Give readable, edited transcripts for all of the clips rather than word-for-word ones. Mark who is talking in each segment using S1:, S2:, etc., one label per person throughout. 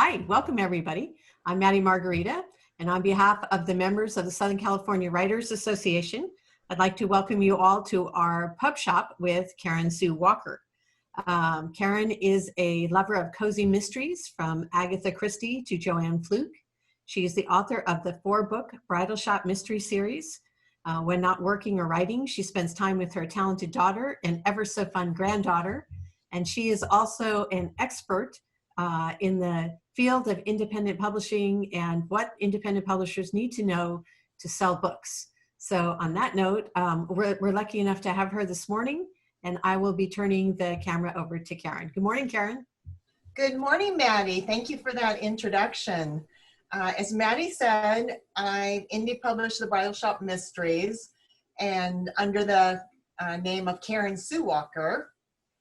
S1: Hi, welcome everybody. I'm Maddie Margarita, and on behalf of the members of the Southern California Writers Association, I'd like to welcome you all to our pub shop with Karen Sue Walker. Karen is a lover of cozy mysteries from Agatha Christie to Joanne Fluke. She is the author of the 4-book Bridal Shop Mystery series. When not working or writing, she spends time with her talented daughter and ever so fun granddaughter. And she is also an expert in the field of independent publishing and what independent publishers need to know to sell books. So on that note, we're lucky enough to have her this morning, and I will be turning the camera over to Karen. Good morning, Karen.
S2: Good morning, Maddie. Thank you for that introduction. As Maddie said, I indie published the Bridal Shop Mysteries, and under the name of Karen Sue Walker.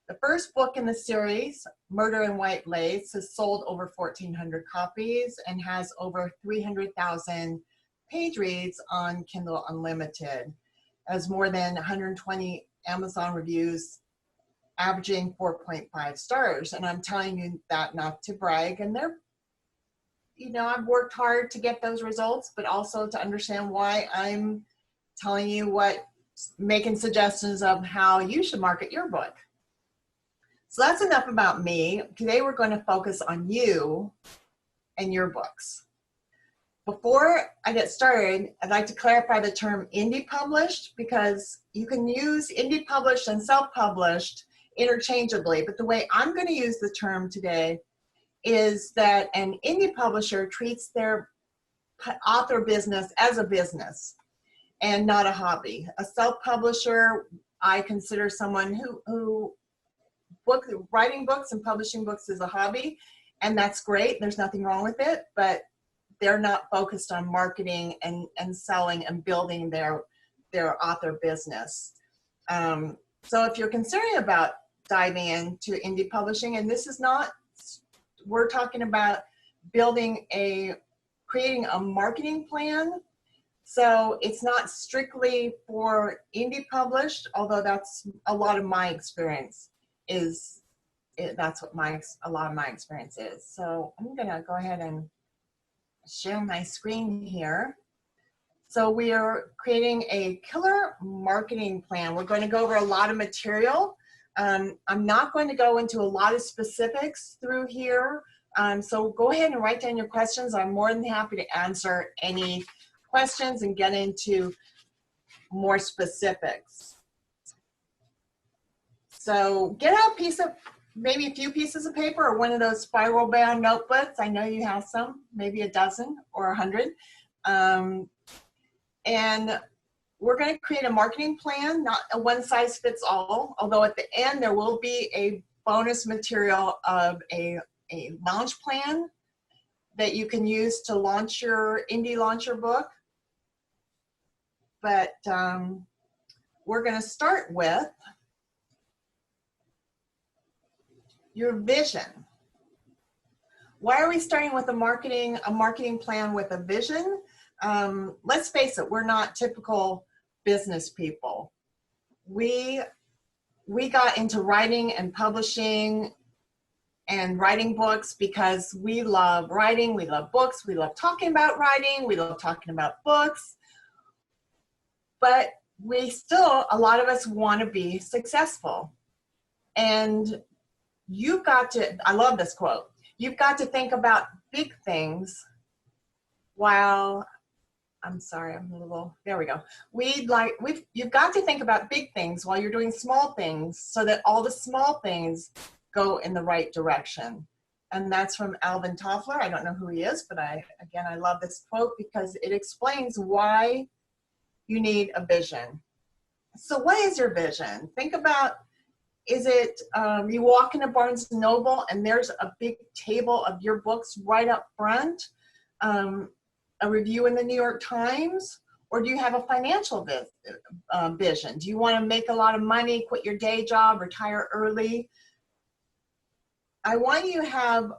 S2: The first book in the series, Murder in White Lace, has sold over 1,400 copies and has over 300,000 page reads on Kindle Unlimited. Has more than 120 Amazon reviews, averaging 4.5 stars. And I'm telling you that not to brag. And they're, you know, I've worked hard to get those results, but also to understand why I'm telling you making suggestions of how you should market your book. So that's enough about me. Today we're going to focus on you and your books. Before I get started, I'd like to clarify the term indie published, because you can use indie published and self-published interchangeably, but the way I'm going to use the term today is that an indie publisher treats their author business as a business and not a hobby. A self-publisher, I consider someone who writing books and publishing books is a hobby, and that's great. There's nothing wrong with it, but they're not focused on marketing and selling and building their author business. So if you're considering about diving into indie publishing, and this is not, we're talking about creating a marketing plan. So it's not strictly for indie published, although that's a lot of my experience. That's what a lot of my experience is. So I'm gonna go ahead and share my screen here. So we are creating a killer marketing plan. We're going to go over a lot of material. I'm not going to go into a lot of specifics through here. So go ahead and write down your questions. I'm more than happy to answer any questions and get into more specifics. So get out maybe a few pieces of paper or one of those spiral bound notebooks. I know you have some, maybe a dozen or 100. And we're going to create a marketing plan, not a one size fits all, although at the end there will be a bonus material of a launch plan that you can use to launch your book. But we're going to start with your vision. Why are we starting with a marketing plan with a vision? Let's face it, we're not typical business people. We got into writing and publishing and writing books because we love writing, we love books, we love talking about writing, we love talking about books. But a lot of us want to be successful. And you've got to, I love this quote, you've got to think about big things there we go. You've got to think about big things while you're doing small things so that all the small things go in the right direction. And that's from Alvin Toffler. I don't know who he is, but I love this quote because it explains why you need a vision. So what is your vision? Think about, is it you walk into Barnes & Noble and there's a big table of your books right up front, a review in the New York Times, or do you have a financial vision? Do you want to make a lot of money, quit your day job, retire early? I want you to have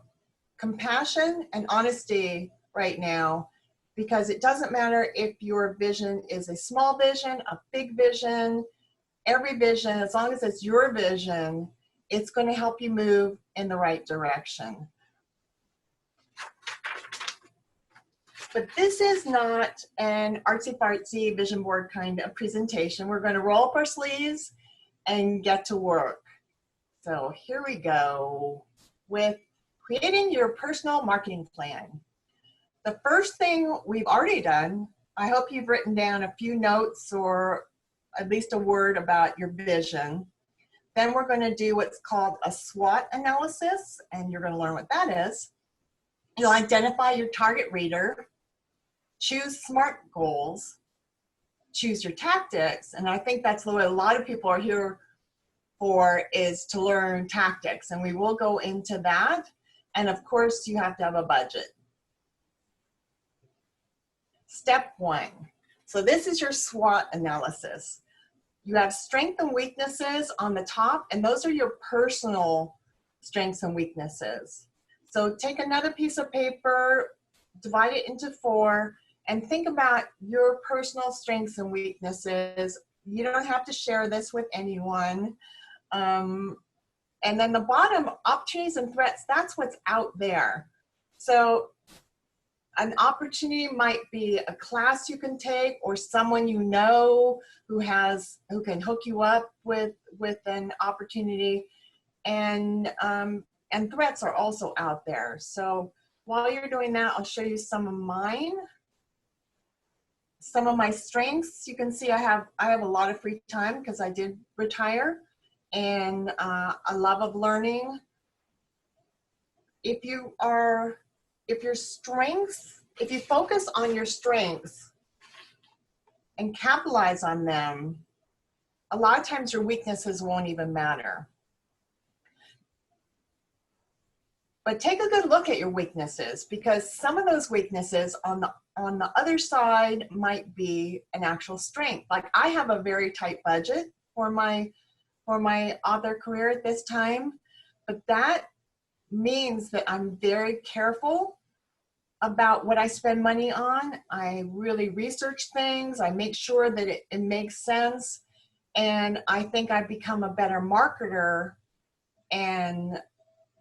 S2: compassion and honesty right now, because it doesn't matter if your vision is a small vision, a big vision, every vision, as long as it's your vision, it's going to help you move in the right direction. But this is not an artsy-fartsy vision board kind of presentation. We're going to roll up our sleeves and get to work. So here we go with creating your personal marketing plan. The first thing we've already done, I hope you've written down a few notes or at least a word about your vision. Then we're going to do what's called a SWOT analysis, and you're going to learn what that is. You'll identify your target reader, choose SMART goals, choose your tactics, and I think that's what a lot of people are here for, is to learn tactics, and we will go into that. And of course, you have to have a budget. Step 1. So this is your SWOT analysis. You have strengths and weaknesses on the top, and those are your personal strengths and weaknesses. So take another piece of paper, divide it into 4, and think about your personal strengths and weaknesses. You don't have to share this with anyone. And then the bottom, opportunities and threats, that's what's out there. So an opportunity might be a class you can take, or someone you know who can hook you up with an opportunity, and threats are also out there. So while you're doing that, I'll show you some of mine. Some of my strengths, you can see I have a lot of free time because I did retire, and a love of learning. If you focus on your strengths and capitalize on them, a lot of times your weaknesses won't even matter. But take a good look at your weaknesses, because some of those weaknesses on the other side might be an actual strength. Like, I have a very tight budget for my author career at this time, but that means that I'm very careful about what I spend money on. I really research things. I make sure that it makes sense. And I think I've become a better marketer, and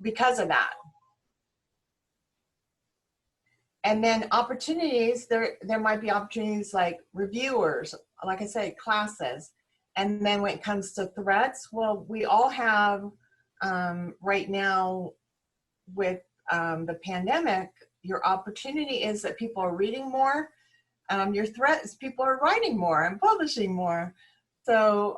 S2: because of that. And then opportunities, there might be opportunities like reviewers, like I said, classes. And then when it comes to threats, well, we all have right now with the pandemic, your opportunity is that people are reading more. Your threat is people are writing more and publishing more. So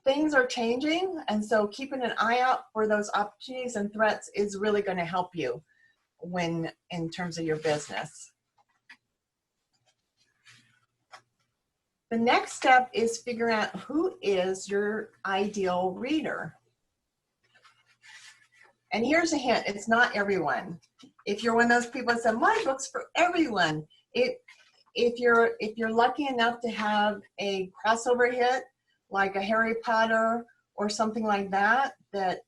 S2: things are changing, and so keeping an eye out for those opportunities and threats is really going to help you in terms of your business. The next step is figuring out who is your ideal reader. And here's a hint, it's not everyone. If you're one of those people that said, my book's for everyone, if you're lucky enough to have a crossover hit, like a Harry Potter or something like that, that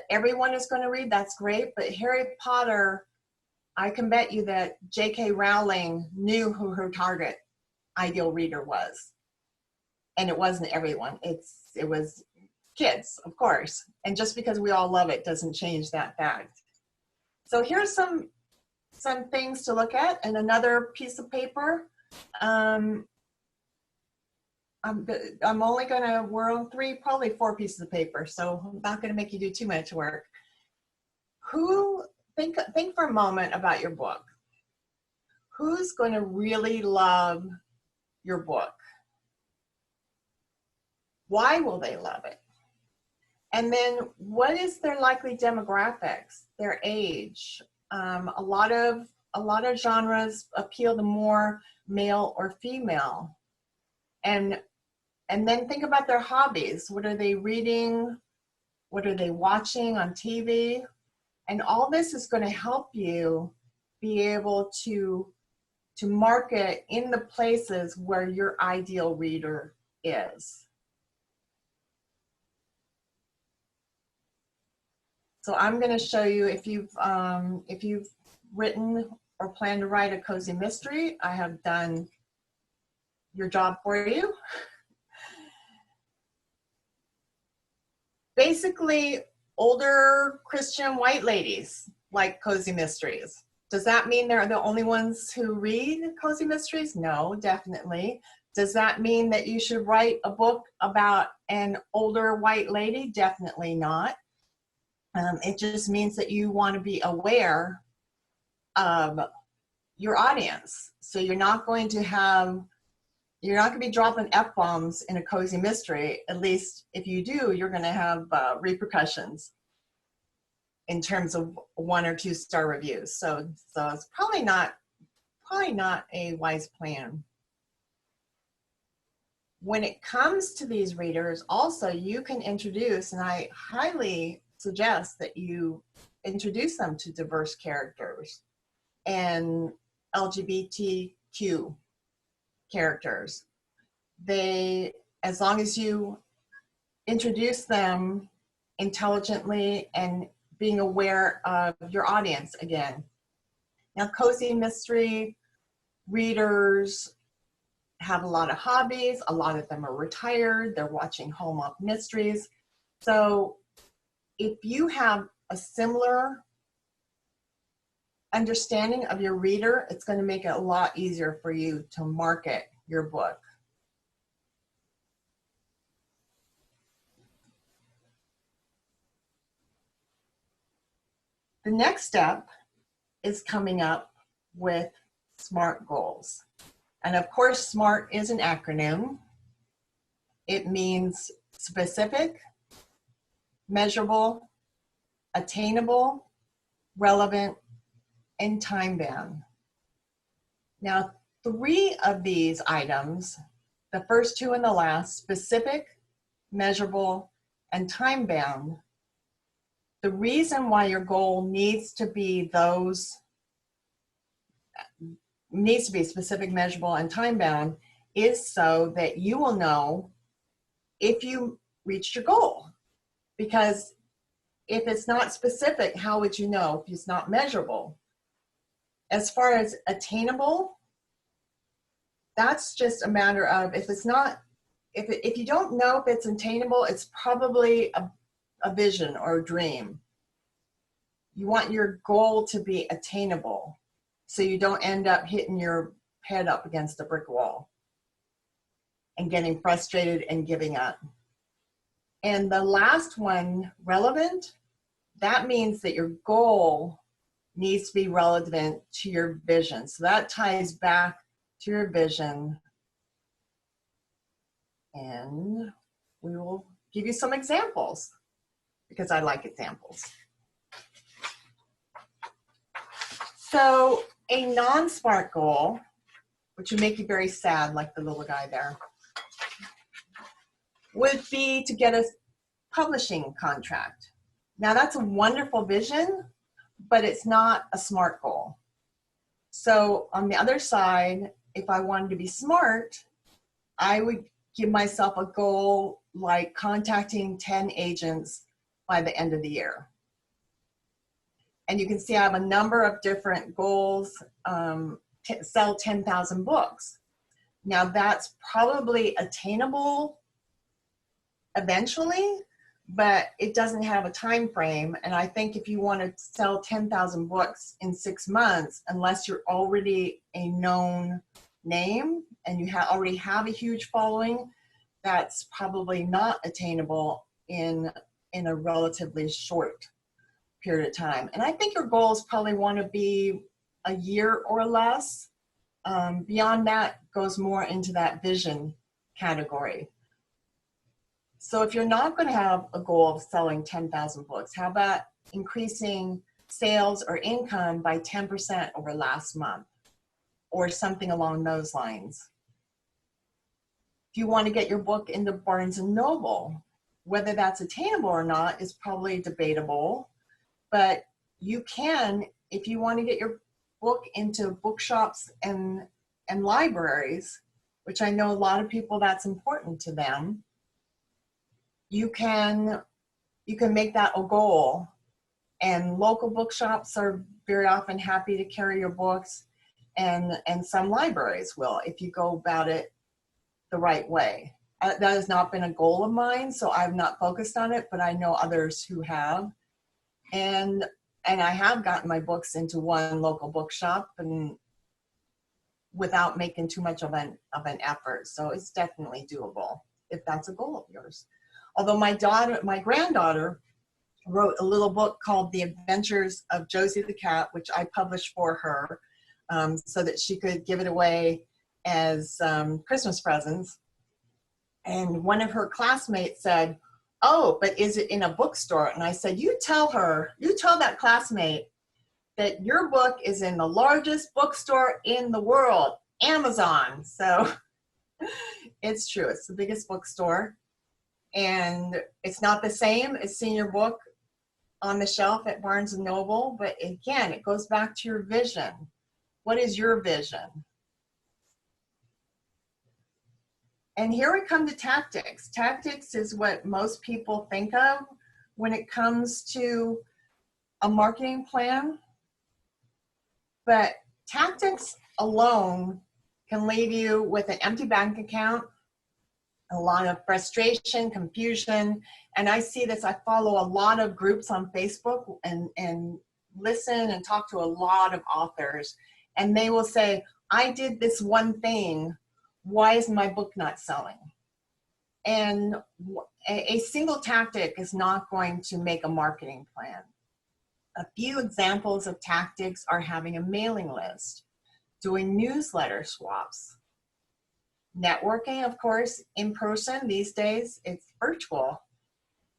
S2: everyone is going to read, that's great. But Harry Potter, I can bet you that J.K. Rowling knew who her target ideal reader was. And it wasn't everyone. It was kids, of course. And just because we all love it doesn't change that fact. So here's some things to look at, and another piece of paper. I'm only going to, we're on probably 4 pieces of paper, so I'm not going to make you do too much work. Think for a moment about your book. Who's going to really love your book? Why will they love it? And then what is their likely demographics, their age? A lot of genres appeal to more male or female. And then think about their hobbies. What are they reading? What are they watching on TV? And all this is going to help you be able to market in the places where your ideal reader is. So I'm going to show you, if you've written or plan to write a cozy mystery, I have done your job for you. Basically, older Christian white ladies like cozy mysteries. Does that mean they're the only ones who read cozy mysteries? No, definitely. Does that mean that you should write a book about an older white lady? Definitely not. It just means that you want to be aware of your audience. So you're not going to be dropping F-bombs in a cozy mystery. At least if you do, you're going to have repercussions in terms of 1 or 2 star reviews. So it's probably not a wise plan. When it comes to these readers, also you can introduce, and I highly suggest that you introduce them to diverse characters and LGBTQ characters. As long as you introduce them intelligently and being aware of your audience again. Now, cozy mystery readers have a lot of hobbies. A lot of them are retired. They're watching Hallmark mysteries. So if you have a similar understanding of your reader, it's going to make it a lot easier for you to market your book. The next step is coming up with SMART goals. And of course, SMART is an acronym. It means specific, measurable, attainable, relevant, and time-bound. Now, 3 of these items, the first 2 and the last, specific, measurable, and time-bound, the reason why your goal needs to be specific, measurable, and time-bound is so that you will know if you reached your goal. Because if it's not specific, how would you know if it's not measurable? As far as attainable, that's just a matter of if you don't know if it's attainable, it's probably a vision or a dream. You want your goal to be attainable so you don't end up hitting your head up against a brick wall and getting frustrated and giving up. And the last one, relevant, that means that your goal needs to be relevant to your vision. So that ties back to your vision. And we will give you some examples because I like examples. So a non-SMART goal, which would make you very sad, like the little guy there, would be to get a publishing contract. Now that's a wonderful vision, but it's not a SMART goal. So on the other side, if I wanted to be smart, I would give myself a goal like contacting 10 agents by the end of the year. And you can see I have a number of different goals, sell 10,000 books. Now that's probably attainable eventually, but it doesn't have a time frame. And I think if you want to sell 10,000 books in 6 months, unless you're already a known name and you already have a huge following, that's probably not attainable in a relatively short period of time. And I think your goals probably want to be a year or less. Beyond that goes more into that vision category. So if you're not going to have a goal of selling 10,000 books, how about increasing sales or income by 10% over last month or something along those lines? If you want to get your book into Barnes & Noble, whether that's attainable or not is probably debatable, but you can, if you want to get your book into bookshops and libraries, which I know a lot of people that's important to them, you can make that a goal. And local bookshops are very often happy to carry your books, and some libraries will if you go about it the right way. That has not been a goal of mine, so I've not focused on it, but I know others who have. And and I have gotten my books into one local bookshop and without making too much of an effort. So it's definitely doable if that's a goal of yours. Although my granddaughter wrote a little book called The Adventures of Josie the Cat, which I published for her so that she could give it away as Christmas presents. And one of her classmates said, "Oh, but is it in a bookstore?" And I said, you tell that classmate that your book is in the largest bookstore in the world, Amazon. So it's true, it's the biggest bookstore. And it's not the same as seeing your book on the shelf at Barnes & Noble, but again, it goes back to your vision. What is your vision? And here we come to tactics. Tactics is what most people think of when it comes to a marketing plan. But tactics alone can leave you with an empty bank account, a lot of frustration, confusion. And I see this, I follow a lot of groups on Facebook and listen and talk to a lot of authors. And they will say, I did this one thing, why is my book not selling? And a single tactic is not going to make a marketing plan. A few examples of tactics are having a mailing list, doing newsletter swaps, networking, of course, in person. These days, it's virtual,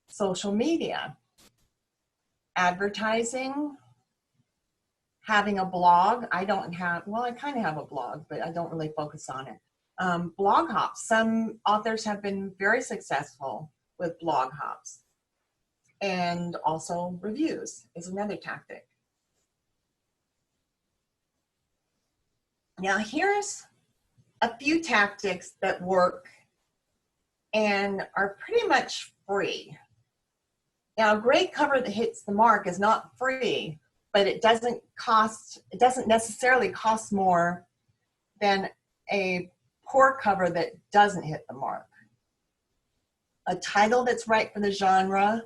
S2: social media, advertising, having a blog. I don't have, well, I kind of have a blog, but I don't really focus on it. Blog hops. Some authors have been very successful with blog hops. And also reviews is another tactic. Now here's a few tactics that work and are pretty much free. Now a great cover that hits the mark is not free, but it doesn't necessarily cost more than a poor cover that doesn't hit the mark. A title that's right for the genre,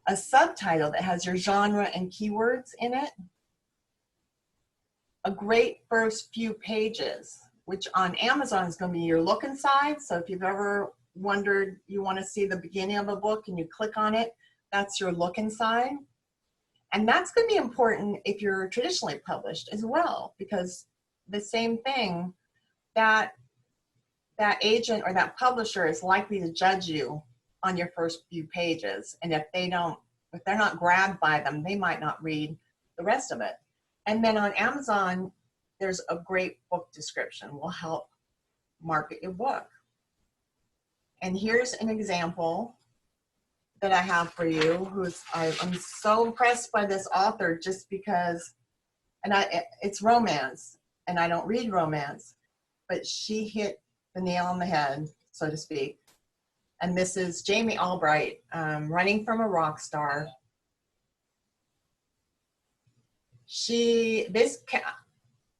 S2: a subtitle that has your genre and keywords in it, a great first few pages, which on Amazon is going to be your look inside. So if you've ever wondered, you want to see the beginning of a book and you click on it, that's your look inside. And that's going to be important if you're traditionally published as well, because the same thing, that agent or that publisher is likely to judge you on your first few pages. And if they're not grabbed by them, they might not read the rest of it. And then on Amazon, there's a great book description will help market your book. And here's an example that I have for you, I'm so impressed by this author just because, it's romance, and I don't read romance, but she hit the nail on the head, so to speak. And this is Jamie Albright, Running from a Rock Star.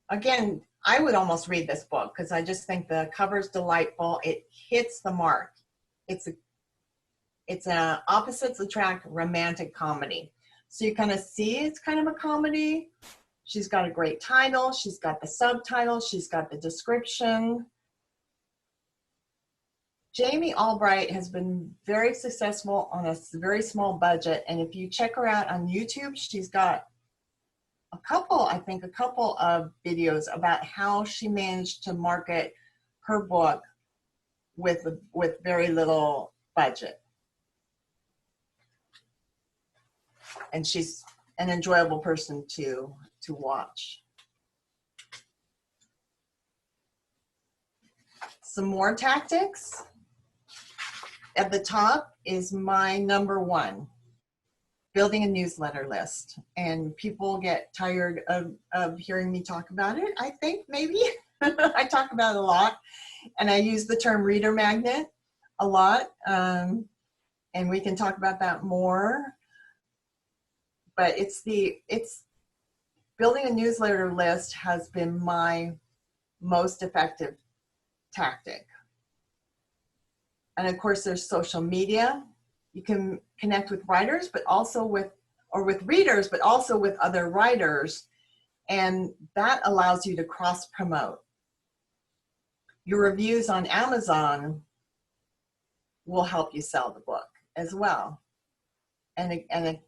S2: Again, I would almost read this book because I just think the cover's delightful. It hits the mark. It's an opposites attract romantic comedy. So you kind of see it's kind of a comedy. She's got a great title. She's got the subtitle. She's got the description. Jamie Albright has been very successful on a very small budget. And if you check her out on YouTube, she's got a couple of videos about how she managed to market her book with very little budget. And she's an enjoyable person to watch. Some more tactics. At the top is my number one, building a newsletter list. And people get tired of hearing me talk about it, I think, maybe. I talk about it a lot. And I use the term reader magnet a lot. And we can talk about that more. But it's building a newsletter list has been my most effective tactic. And of course, there's social media. You can connect with writers, but also with or with readers, but also with other writers. And that allows you to cross promote. Your reviews on Amazon will help you sell the book as well. And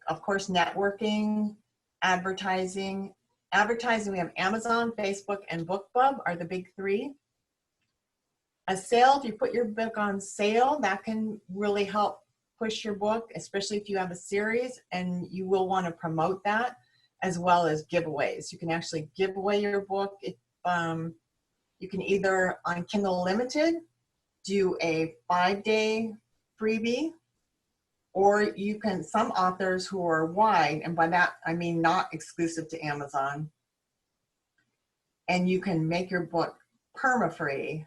S2: of course, networking, advertising. Advertising, we have Amazon, Facebook, and BookBub are the big three. A sale, if you put your book on sale, that can really help push your book, especially if you have a series, and you will want to promote that, as well as giveaways. You can actually give away your book. You can either, on Kindle Unlimited, do a 5-day freebie, or you can, some authors who are wide, and by that I mean not exclusive to Amazon, and you can make your book perma-free.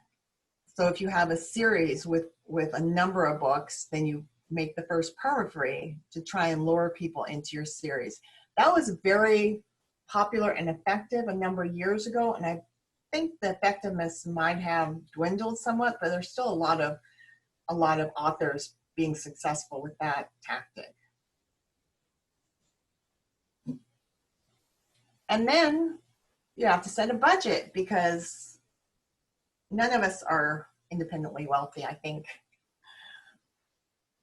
S2: So if you have a series with a number of books, then you make the first perma-free to try and lure people into your series. That was very popular and effective a number of years ago, and I think the effectiveness might have dwindled somewhat, but there's still a lot of authors being successful with that tactic. And then you have to set a budget, because none of us are independently wealthy, I think.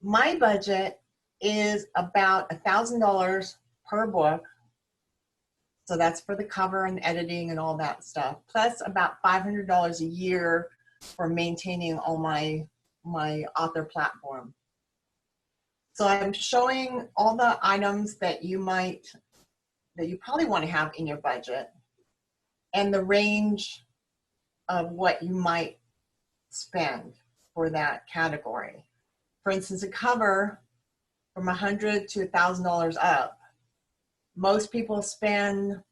S2: My budget is about $1,000 per book. So that's for the cover and editing and all that stuff, plus about $500 a year for maintaining all my author platform. So I'm showing all the items that you probably want to have in your budget, and the range of what you might spend for that category. For instance, a cover from $100 to $1,000 up. Most people spend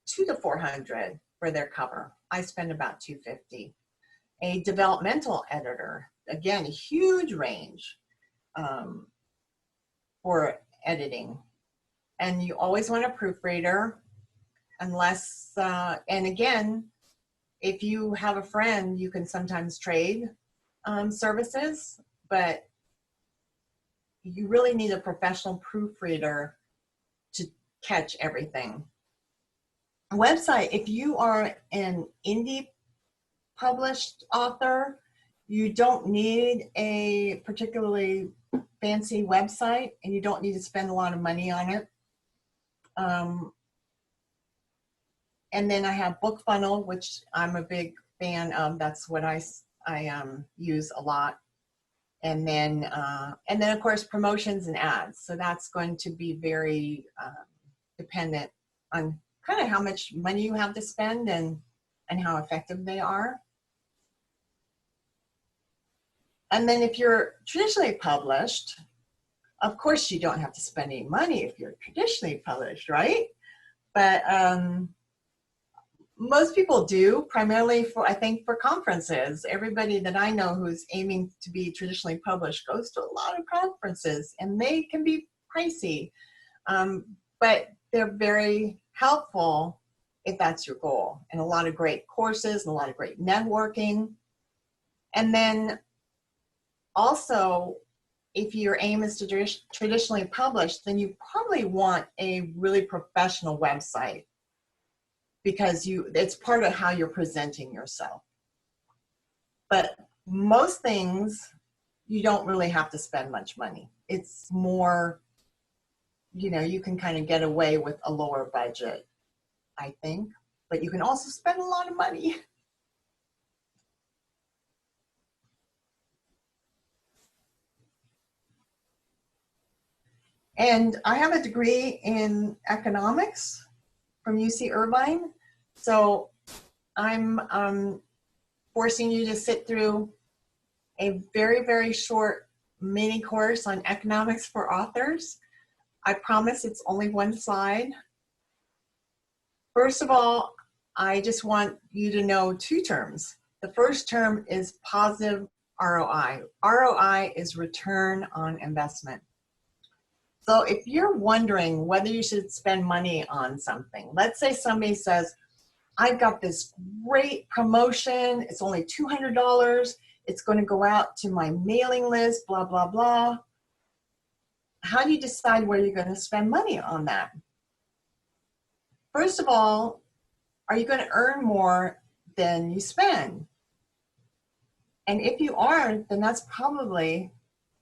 S2: $200 to $400 for their cover. I spend about $250. A developmental editor, again, a huge range for editing. And you always want a proofreader, unless, and again, if you have a friend, you can sometimes trade services, but you really need a professional proofreader to catch everything. A website, if you are an indie published author, you don't need a particularly fancy website, and you don't need to spend a lot of money on it. And then I have BookFunnel, which I'm a big fan of. That's what I use a lot. And then of course, promotions and ads. So that's going to be very dependent on kind of how much money you have to spend and how effective they are. And then if you're traditionally published, of course you don't have to spend any money if you're traditionally published, right? But most people do, primarily for, I think, for conferences. Everybody that I know who's aiming to be traditionally published goes to a lot of conferences, and they can be pricey, but they're very helpful if that's your goal, and a lot of great courses and a lot of great networking. And then also, if your aim is to traditionally publish, then you probably want a really professional website, because it's part of how you're presenting yourself. But most things, you don't really have to spend much money. It's more, you can kind of get away with a lower budget, I think, but you can also spend a lot of money. And I have a degree in economics from UC Irvine. So I'm forcing you to sit through a very, very short mini course on economics for authors. I promise it's only one slide. First of all, I just want you to know two terms. The first term is positive ROI. ROI is return on investment. So if you're wondering whether you should spend money on something, let's say somebody says, I've got this great promotion, it's only $200, it's going to go out to my mailing list, blah, blah, blah. how do you decide where you're going to spend money on that? First of all, are you going to earn more than you spend? And if you aren't, then that's probably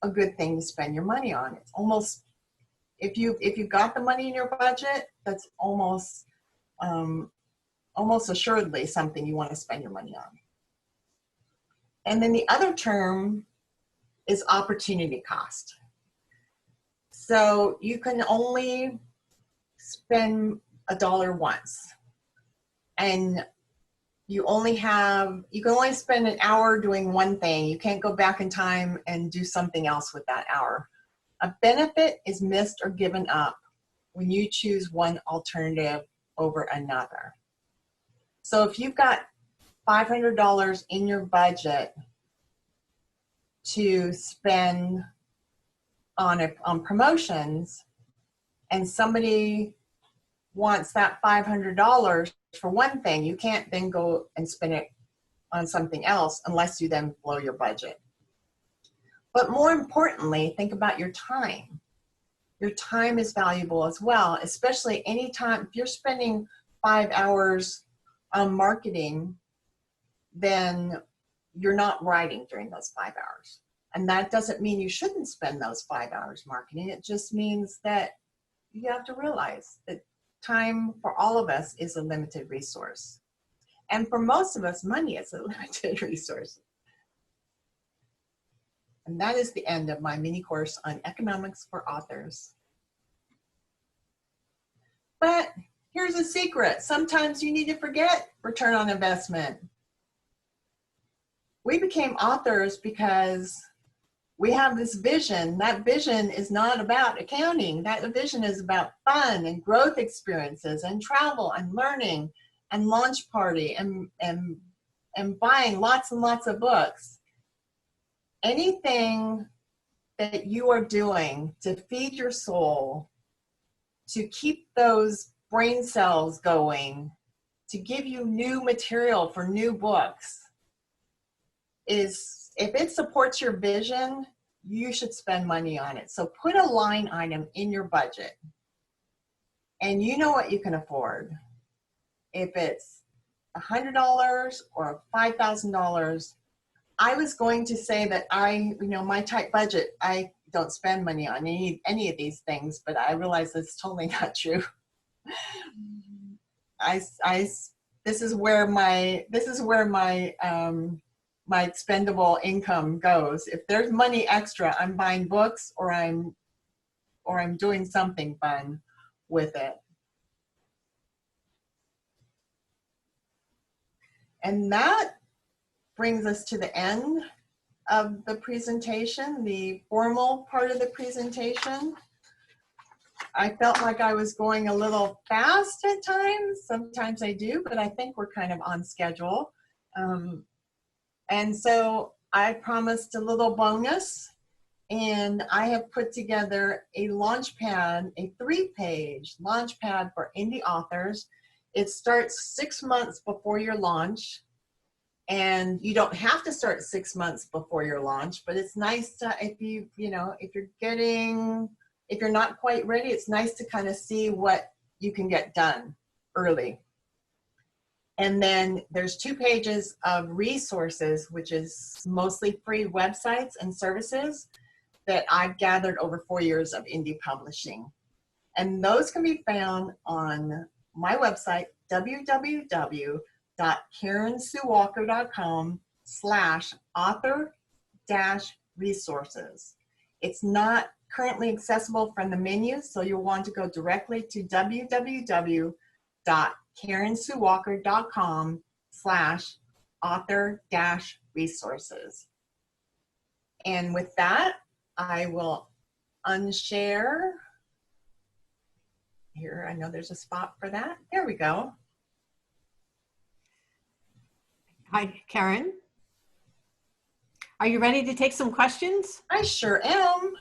S2: a good thing to spend your money on. It's almost, if you got the money in your budget, that's almost assuredly something you want to spend your money on. And then the other term is opportunity cost. So you can only spend $1 once, and you can only spend an hour doing one thing. You can't go back in time and do something else with that hour. A benefit is missed or given up when you choose one alternative over another. So if you've got $500 in your budget to spend on promotions, and somebody wants that $500 for one thing, you can't then go and spend it on something else unless you then blow your budget. But more importantly, think about your time. Your time is valuable as well, especially anytime. If you're spending 5 hours on marketing, then you're not writing during those 5 hours. And that doesn't mean you shouldn't spend those 5 hours marketing. It just means that you have to realize that time for all of us is a limited resource. And for most of us, money is a limited resource. And that is the end of my mini course on economics for authors. But here's a secret. Sometimes you need to forget return on investment. We became authors because we have this vision. That vision is not about accounting. That vision is about fun and growth experiences and travel and learning and launch party and buying lots and lots of books. Anything that you are doing to feed your soul, to keep those brain cells going, to give you new material for new books, is, if it supports your vision, you should spend money on it. So put a line item in your budget, and you know what you can afford. If it's $100 or $5,000, I was going to say that my tight budget, I don't spend money on any of these things, but I realize that's totally not true. This is where my my expendable income goes. If there's money extra, I'm buying books or I'm doing something fun with it. And that brings us to the end of the presentation, the formal part of the presentation. I felt like I was going a little fast at times. Sometimes I do, but I think we're kind of on schedule. And so I promised a little bonus, and I have put together a launch pad, a 3-page launch pad for indie authors. It starts 6 months before your launch. And you don't have to start 6 months before your launch, but it's nice to, if you're not quite ready, it's nice to kind of see what you can get done early. And then there's 2 pages of resources, which is mostly free websites and services that I've gathered over 4 years of indie publishing. And those can be found on my website, www.karensuewalker.com/author-resources. It's not currently accessible from the menu, so you'll want to go directly to www.karensuewalker.com/author-resources. And with that, I will unshare. Here, I know there's a spot for that. There we go.
S1: Hi, Karen. Are you ready to take some questions?
S2: I sure am.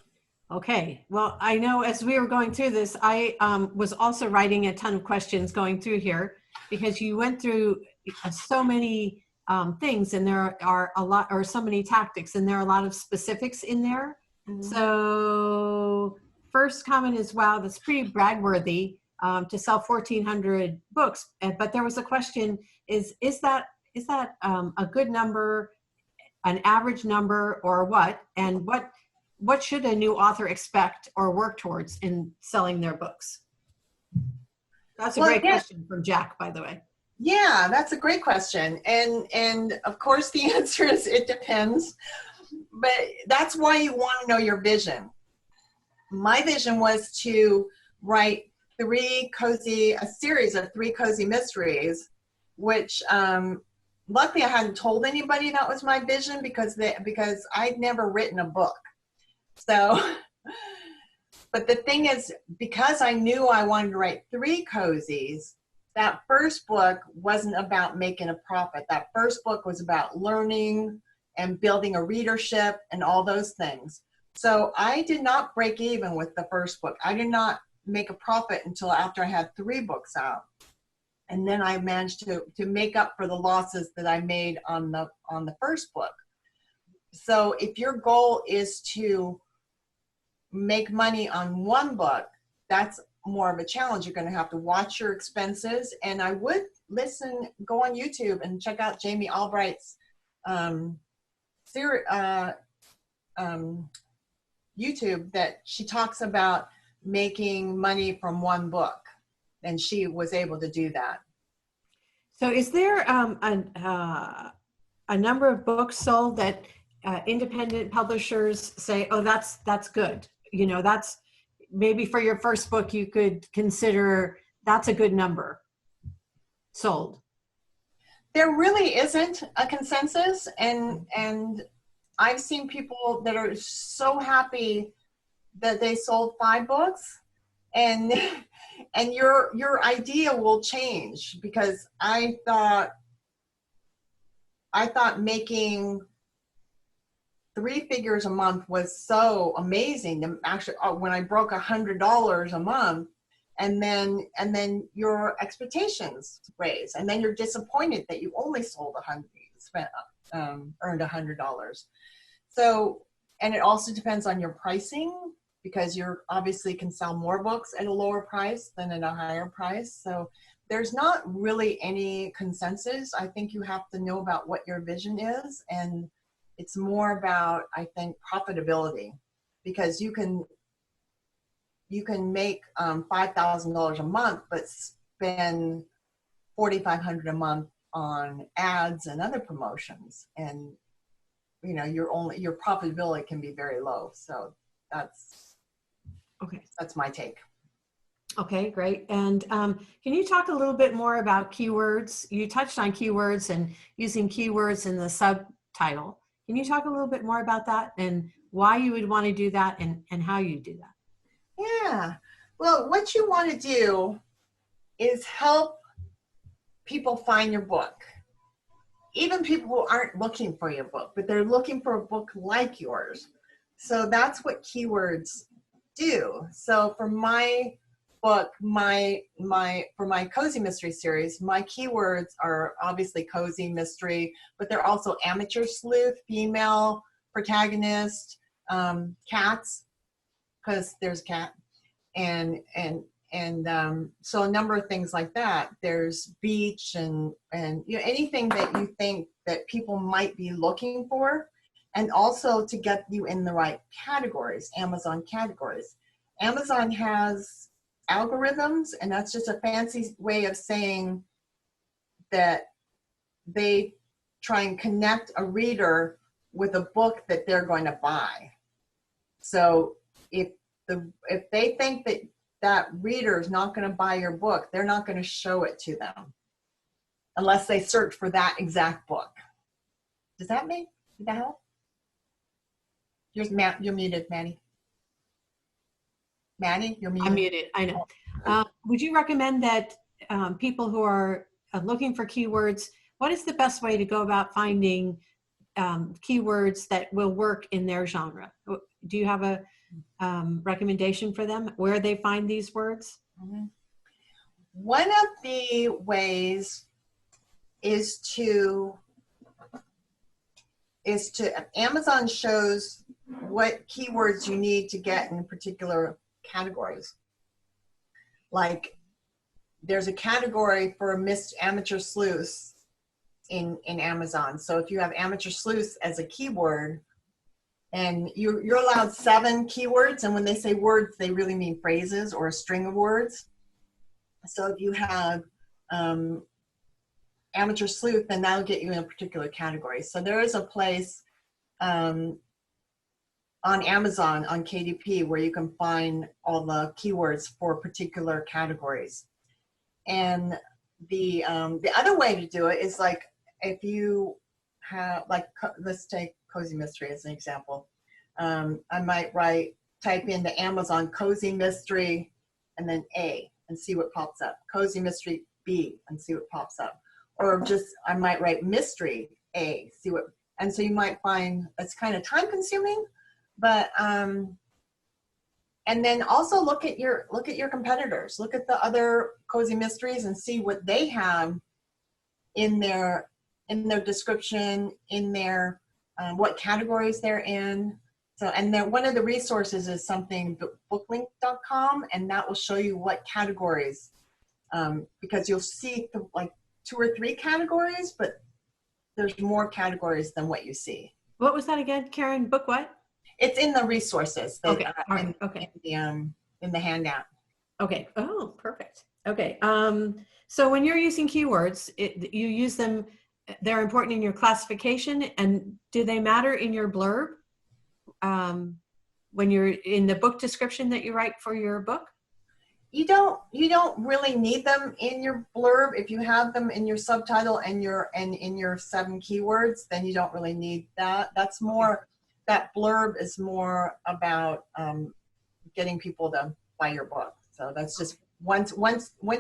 S1: Okay. Well, I know as we were going through this, I was also writing a ton of questions going through here, because you went through so many things, and there are a lot, or so many tactics, and there are a lot of specifics in there. Mm-hmm. So first comment is, wow, that's pretty brag-worthy to sell 1,400 books. But there was a question: is that a good number, an average number, or what? And what should a new author expect or work towards in selling their books? That's a great question from Jack, by the way.
S2: Yeah, that's a great question. And of course the answer is it depends, but that's why you want to know your vision. My vision was to write a series of 3 cozy mysteries, which luckily I hadn't told anybody that was my vision because I'd never written a book. So, but the thing is, because I knew I wanted to write 3 cozies, that first book wasn't about making a profit. That first book was about learning and building a readership and all those things. So I did not break even with the first book. I did not make a profit until after I had 3 books out. And then I managed to make up for the losses that I made on the first book. So if your goal is to make money on 1 book, that's more of a challenge. You're going to have to watch your expenses. And I would go on YouTube and check out Jamie Albright's YouTube, that she talks about making money from 1 book. And she was able to do that.
S1: So is there a number of books sold that independent publishers say, oh, that's good? You know, that's maybe for your first book, you could consider that's a good number sold.
S2: There really isn't a consensus. And I've seen people that are so happy that they sold 5 books, and your idea will change, because I thought making 3 figures a month was so amazing. Actually, when I broke $100 a month, and then your expectations raise, and then you're disappointed that you only sold earned $100. So, and it also depends on your pricing, because you're obviously can sell more books at a lower price than at a higher price. So there's not really any consensus. I think you have to know about what your vision is, and it's more about, I think, profitability, because you can make $5,000 a month, but spend $4,500 a month on ads and other promotions, and you know your profitability can be very low. So that's my take.
S1: Okay, great. And can you talk a little bit more about keywords? You touched on keywords and using keywords in the subtitle. Can you talk a little bit more about that and why you would want to do that and how you do that?
S2: Yeah. Well, what you want to do is help people find your book. Even people who aren't looking for your book, but they're looking for a book like yours. So that's what keywords do. So for my book, for my cozy mystery series, my keywords are obviously cozy mystery, but they're also amateur sleuth, female protagonist, cats, because there's a cat, and so a number of things like that. There's beach and you know, anything that you think that people might be looking for, and also to get you in the right categories, Amazon categories. Amazon has algorithms, and that's just a fancy way of saying that they try and connect a reader with a book that they're going to buy. So if they think that reader is not going to buy your book, they're not going to show it to them unless they search for that exact book. Did that help? You're muted, Maddie. Maddie, you're muted.
S1: I'm muted, I know. Would you recommend that people who are looking for keywords, what is the best way to go about finding keywords that will work in their genre? Do you have a recommendation for them where they find these words?
S2: Mm-hmm. One of the ways is to Amazon shows what keywords you need to get in a particular categories. Like there's a category for amateur sleuths in Amazon. So if you have amateur sleuths as a keyword, and you're allowed 7 keywords, and when they say words, they really mean phrases or a string of words. So if you have amateur sleuth, then that'll get you in a particular category. So there is a place on Amazon, on KDP, where you can find all the keywords for particular categories. And the other way to do it is like, if you have, like, let's take Cozy Mystery as an example. I might type into Amazon Cozy Mystery and then A and see what pops up. Cozy Mystery B and see what pops up. Or just, I might write Mystery A, see what, and so you might find it's kind of time consuming, but, and then also look at your competitors, look at the other Cozy Mysteries and see what they have in their description, in their, what categories they're in. So, and then one of the resources is something, booklink.com, and that will show you what categories, because you'll see like 2 or 3 categories, but there's more categories than what you see.
S1: What was that again, Karen? Book what?
S2: It's in the resources.
S1: Okay. All right. Okay.
S2: In the handout.
S1: Okay. Oh, perfect. Okay. So when you're using keywords, you use them, they're important in your classification, and do they matter in your blurb? When you're in the book description that you write for your book?
S2: You don't really need them in your blurb. If you have them in your subtitle and in your 7 keywords, then you don't really need that. That's more, that blurb is more about getting people to buy your book. So that's just once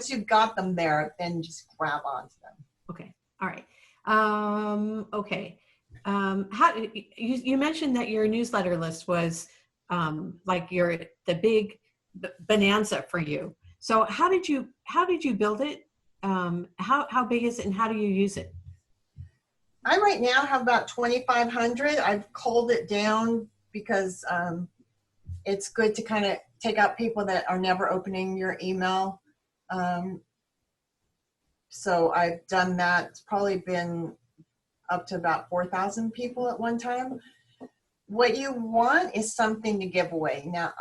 S2: you've got them there, then just grab onto them.
S1: Okay. All right. Okay. How you mentioned that your newsletter list was like the big bonanza for you. So how did you build it? How big is it, and how do you use it?
S2: I right now have about 2,500. I've culled it down because it's good to kind of take out people that are never opening your email. So I've done that. It's probably been up to about 4,000 people at one time. What you want is something to give away. Now,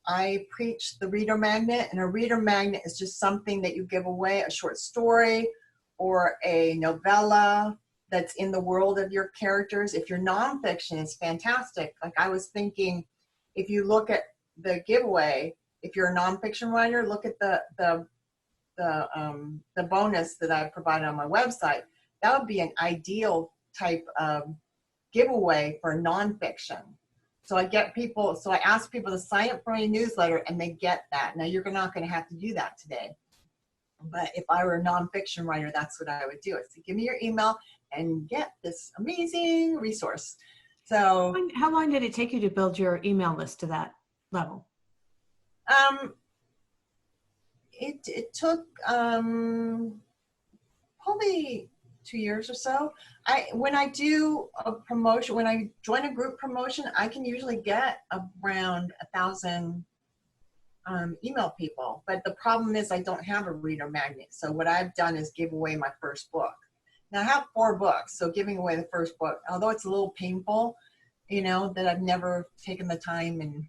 S2: I preach the reader magnet, and a reader magnet is just something that you give away, a short story or a novella that's in the world of your characters. If you're nonfiction, it's fantastic. Like I was thinking, if you look at the giveaway, if you're a nonfiction writer, look at the bonus that I provided on my website. That would be an ideal type of giveaway for nonfiction. So I ask people to sign up for a newsletter, and they get that. Now you're not going to have to do that today. But if I were a nonfiction writer, that's what I would do. It's to give me your email and get this amazing resource. So
S1: how long did it take you to build your email list to that level?
S2: It took probably 2 years or so. When I do a promotion, when I join a group promotion, I can usually get around 1,000 email people. But the problem is I don't have a reader magnet. So what I've done is give away my first book. Now I have 4 books, so giving away the first book, although it's a little painful, that I've never taken the time and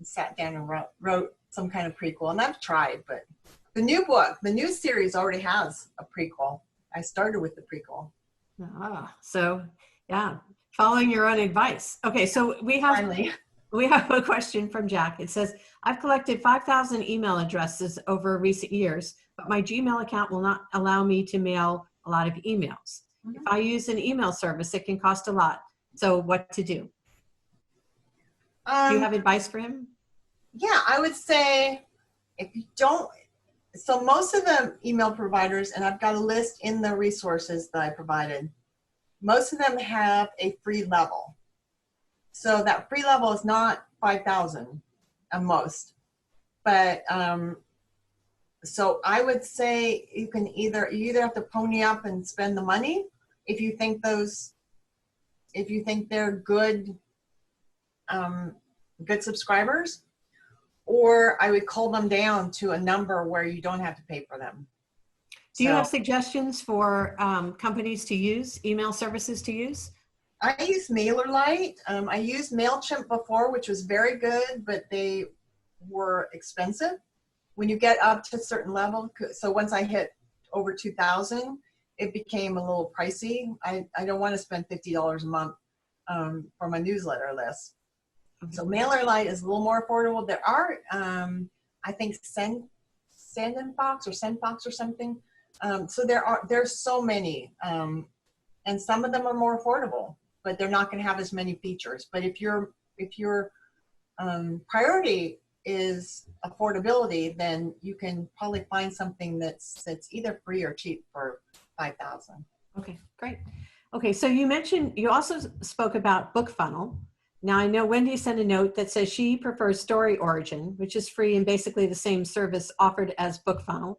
S2: sat down and wrote some kind of prequel. And I've tried, but the new book, the new series already has a prequel. I started with the prequel.
S1: So yeah, following your own advice. Okay, so we have a question from Jack. It says, I've collected 5,000 email addresses over recent years, but my Gmail account will not allow me to mail a lot of emails. Mm-hmm. If I use an email service, it can cost a lot. So what to do? Do you have advice for him?
S2: Yeah, I would say if you don't, so most of the email providers, and I've got a list in the resources that I provided, most of them have a free level. So that free level is not 5,000 at most. But so I would say you either have to pony up and spend the money if you think they're good, good subscribers, or I would call them down to a number where you don't have to pay for them.
S1: Do you
S2: So
S1: have suggestions for companies to use, email services to use?
S2: I use MailerLite. I used MailChimp before, which was very good, but they were expensive when you get up to a certain level. So once I hit over 2,000, it became a little pricey. I don't want to spend $50 a month for my newsletter list. So MailerLite is a little more affordable. There are, I think, Sendinbox or Sendbox or something. So there's so many, and some of them are more affordable, but they're not going to have as many features. But if your priority is affordability, then you can probably find something that's either free or cheap for 5,000.
S1: Okay, great. Okay, so you also spoke about BookFunnel. Now I know Wendy sent a note that says she prefers Story Origin, which is free and basically the same service offered as BookFunnel.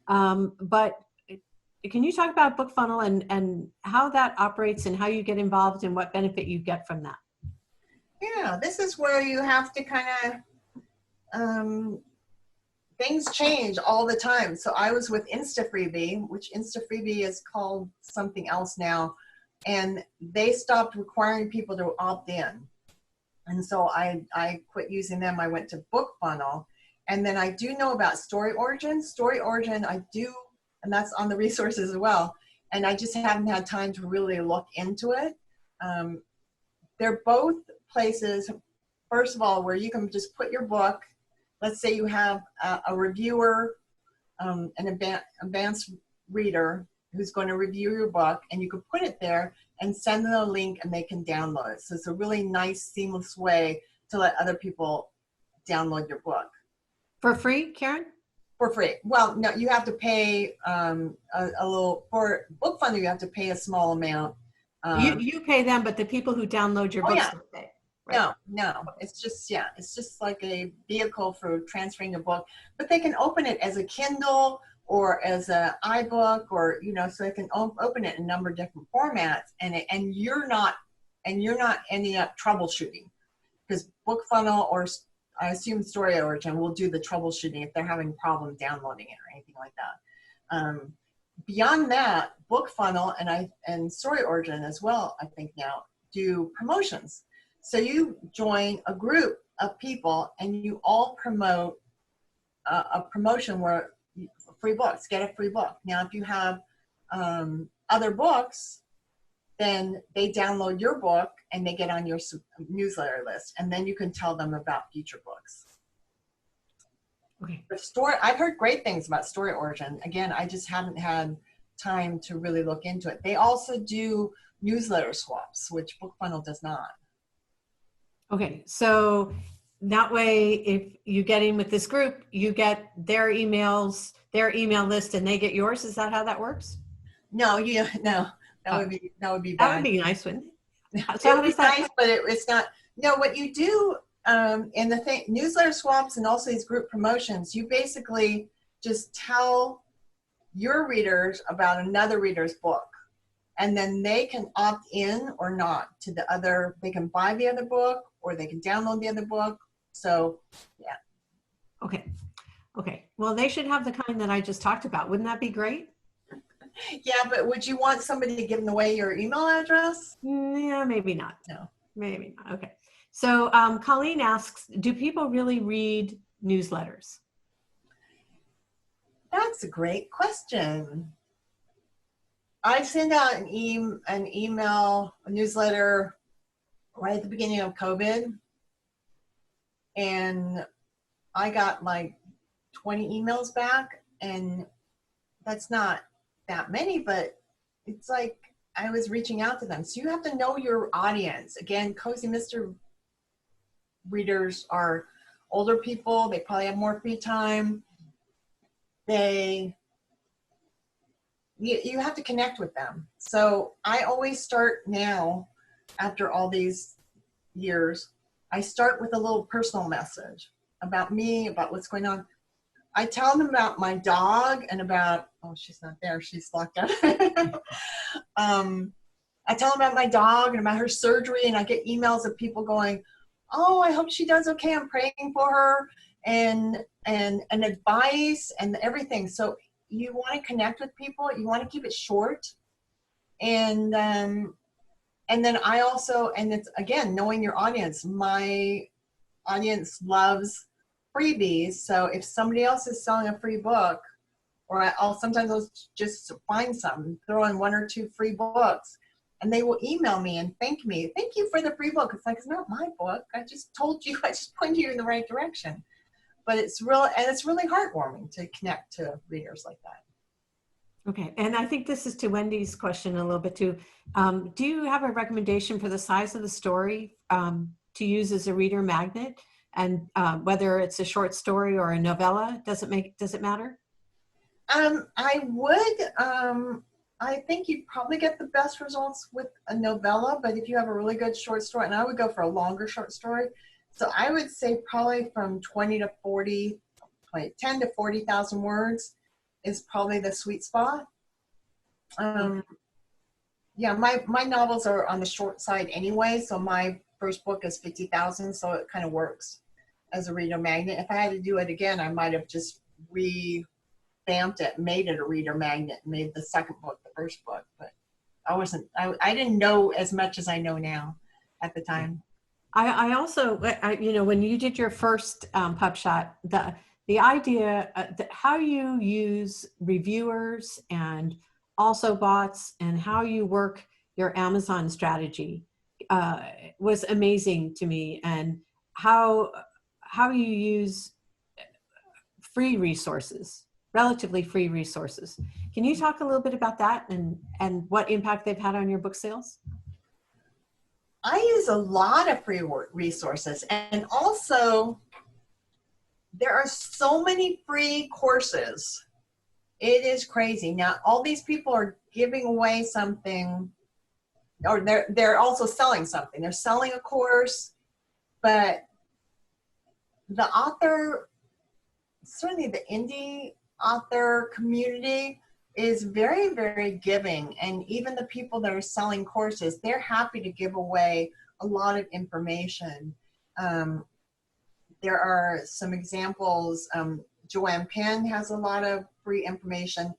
S1: But can you talk about BookFunnel and how that operates and how you get involved and what benefit you get from that?
S2: Yeah, this is where you have to kind of, things change all the time. So I was with InstaFreebie, which InstaFreebie is called something else now, and they stopped requiring people to opt in. And so I quit using them. I went to BookFunnel. And then I do know about Story Origin. Story Origin, I do, and that's on the resources as well. And I just haven't had time to really look into it. They're both places, first of all, where you can just put your book. Let's say you have a reviewer, an advanced reader who's going to review your book, and you can put it there and send them a link and they can download it. So it's a really nice, seamless way to let other people download your book.
S1: For free, Karen?
S2: For free. Well, no, you have to pay a little, for BookFunnel, you have to pay a small amount.
S1: You pay them, but the people who download your books don't pay. Right?
S2: No, it's just like a vehicle for transferring a book, but they can open it as a Kindle or as an iBook, or, you know, so they can open it in a number of different formats, and you're not ending up troubleshooting, because BookFunnel, or I assume Story Origin, will do the troubleshooting if they're having a problem downloading it or anything like that. Beyond that, BookFunnel and Story Origin as well, I think now, do promotions. So you join a group of people and you all promote a promotion where free books, get a free book. Now, if you have other books, then they download your book and they get on your newsletter list, and then you can tell them about future books.
S1: Okay.
S2: I've heard great things about Story Origin. Again, I just haven't had time to really look into it. They also do newsletter swaps, which BookFunnel does not.
S1: Okay, so that way, if you get in with this group, you get their emails, their email list, and they get yours. Is that how that works?
S2: No, that would be bad.
S1: That would be nice, wouldn't it?
S2: So it would be nice, but it's not. No, what you do in the newsletter swaps and also these group promotions, you basically just tell your readers about another reader's book, and then they can opt in or not to the other. They can buy the other book or they can download the other book. So, yeah.
S1: Okay. Well, they should have the kind that I just talked about. Wouldn't that be great?
S2: Yeah, but would you want somebody giving away your email address?
S1: Yeah, maybe not.
S2: No.
S1: Maybe not. Okay. So Colleen asks, do people really read newsletters?
S2: That's a great question. I sent out an email, a newsletter right at the beginning of COVID, and I got like 20 emails back, and that's not that many, but it's like I was reaching out to them. So you have to know your audience. Again, Cozy Mystery readers are older people. They probably have more free time. You have to connect with them. So I always start now, after all these years, I start with a little personal message about me, about what's going on. I tell them about my dog and about, oh, she's not there, she's locked out. I tell them about my dog and about her surgery, and I get emails of people going, oh, I hope she does okay, I'm praying for her. and advice and everything. So you want to connect with people. You want to keep it short. And then I also, and it's again, knowing your audience. My audience loves freebies. So if somebody else is selling a free book, or I'll just find some, throw in 1 or 2 free books, and they will email me and thank me. Thank you for the free book. It's like, it's not my book. I just told you, I just pointed you in the right direction. But it's really heartwarming to connect to readers like that.
S1: Okay, and I think this is to Wendy's question a little bit too. Do you have a recommendation for the size of the story to use as a reader magnet? And whether it's a short story or a novella, does it matter?
S2: I would. I think you'd probably get the best results with a novella, but if you have a really good short story, and I would go for a longer short story. So I would say probably from 10 to 40,000 words is probably the sweet spot. Yeah, my novels are on the short side anyway, so my first book is 50,000, so it kind of works as a reader magnet. If I had to do it again, I might have just revamped it, made it a reader magnet, made the second book the first book, but I didn't know as much as I know now at the time.
S1: I also, when you did your first Pub Shot, the idea that how you use reviewers and also bots and how you work your Amazon strategy was amazing to me, and how you use free resources, relatively free resources. Can you talk a little bit about that and what impact they've had on your book sales?
S2: I use a lot of free resources, and also there are so many free courses. It is crazy. Now, all these people are giving away something, or they're also selling something. They're selling a course, but the author, certainly the indie author community, is very, very giving. And even the people that are selling courses, they're happy to give away a lot of information. There are some examples. Joanne Penn has a lot of free information.